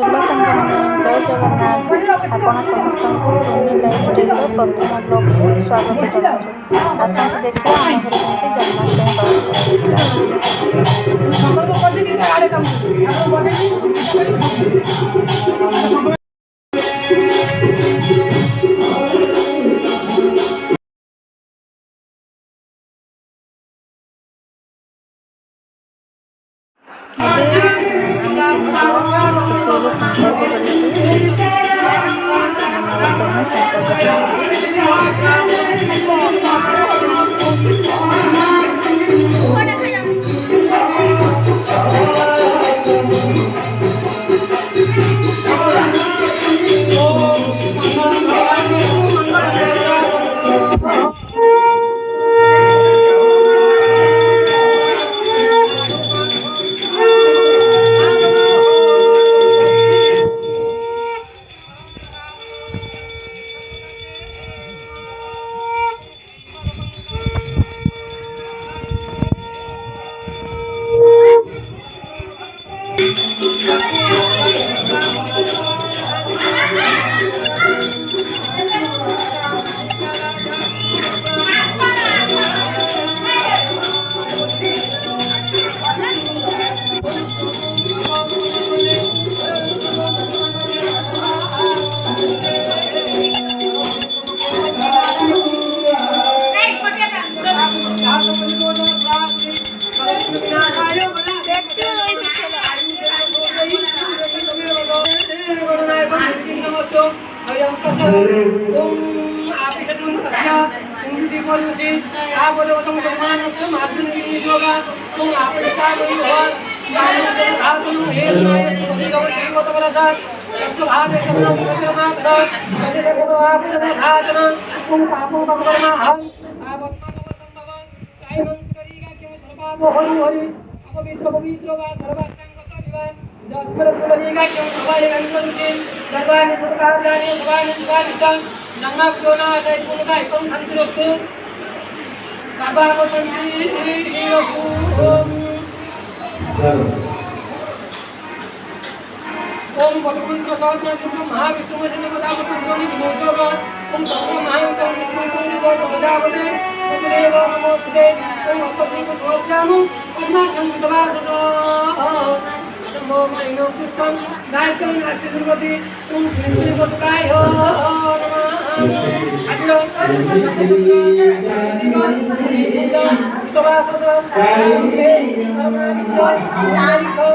Hello सांगମାନେ ଜୟ ଜଗନ୍ନାଥ। ଆପଣ ସମସ୍ତଙ୍କୁ Rooney ଲାଇଫଷ୍ଟାଇଲର ପ୍ରଥମ ବ୍ଲଗକୁ ସ୍ୱାଗତ ଜଣାଉଛୁ। ଆସନ୍ତୁ ଦେଖିବା ଆମ ଘରେ କେମିତି ଜନ୍ମାଷ୍ଟମୀ ପାଳନ କରାଯାଇଥିଲା। ओम पटुमन प्रसाद महाविष्णु से पदापति विनोदोगा ओम सर्व महायुक्त विष्णु पूर्णिमा प्रजापते ओम नमो तुते ओम अतसी को समस्यामु पद्माकं विदवासस शंभो मणिनो पुष्पम गायकं नास्ति दुर्गति ओम श्री श्री पटुकाय हो नमः अजलो शक्तिपुत्र देवा श्री पूजा विदवासस ओम सर्वनामितो नारिको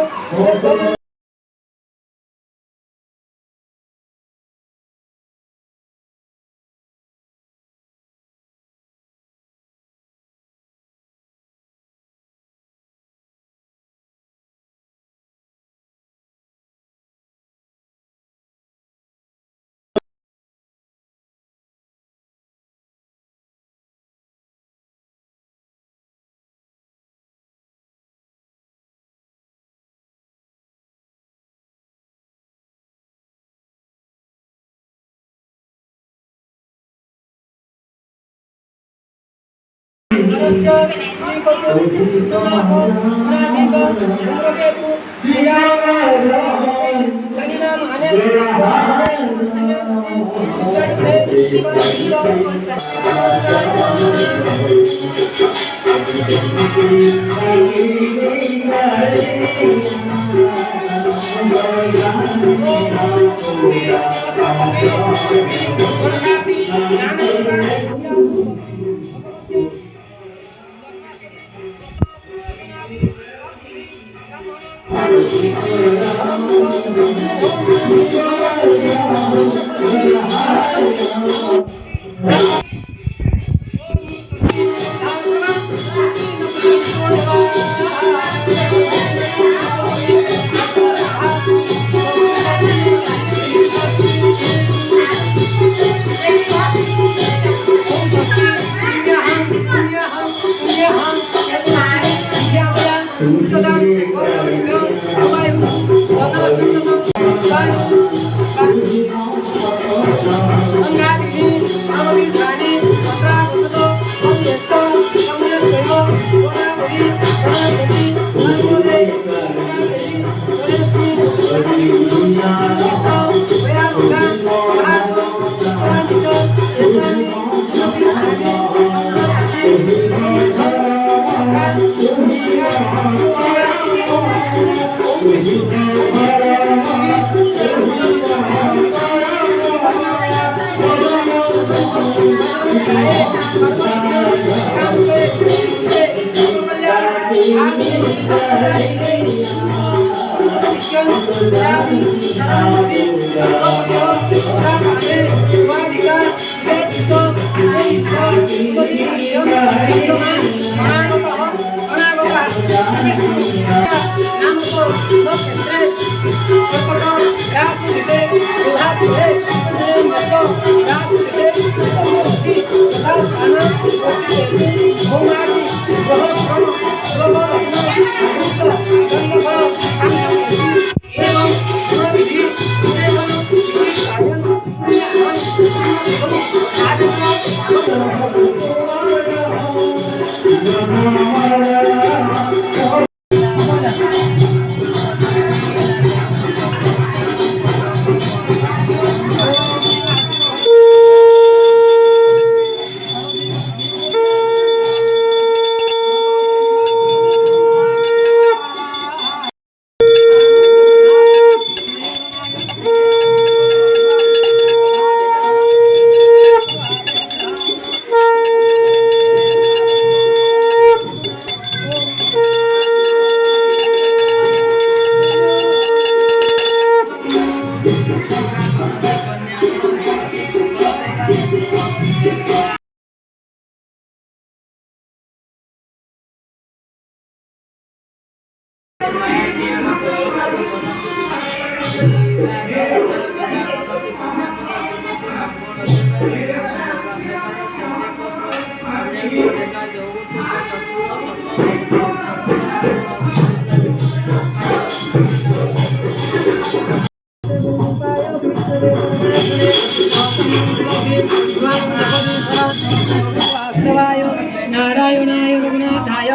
नारायणाय रघुनाथाय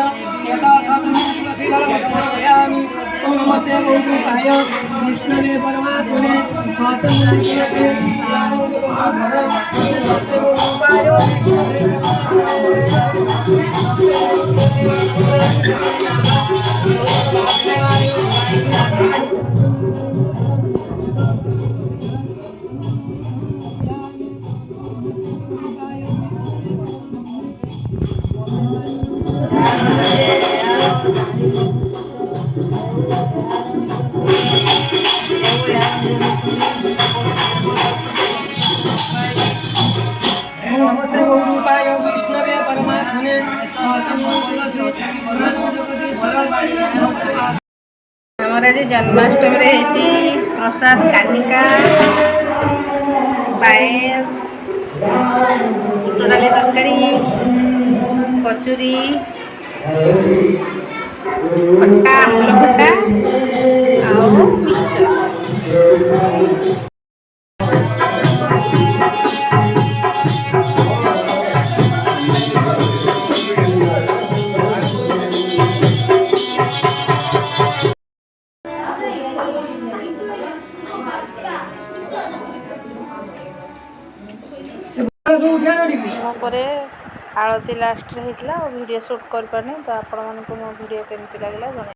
यथा साधनामि ओम नमस्ते गोविंदाय विष्णवे परमात्मने नमस्ते गौरूपाय विष्णवे परमात्मने आमर आज जन्माष्टमी प्रसाद कानिका पायस डाली तरकारी कचुरी खट्टा आंबल खट्टा आउ मिक्सचर ପରେ ଆଳତି ଲାଷ୍ଟରେ ହେଇଥିଲା ଆଉ ଭିଡ଼ିଓ ସୁଟ୍ କରିପାରିନି ତ ଆପଣମାନଙ୍କୁ ମୋ ଭିଡ଼ିଓ କେମିତି ଲାଗିଲା ଜଣାଇବେ।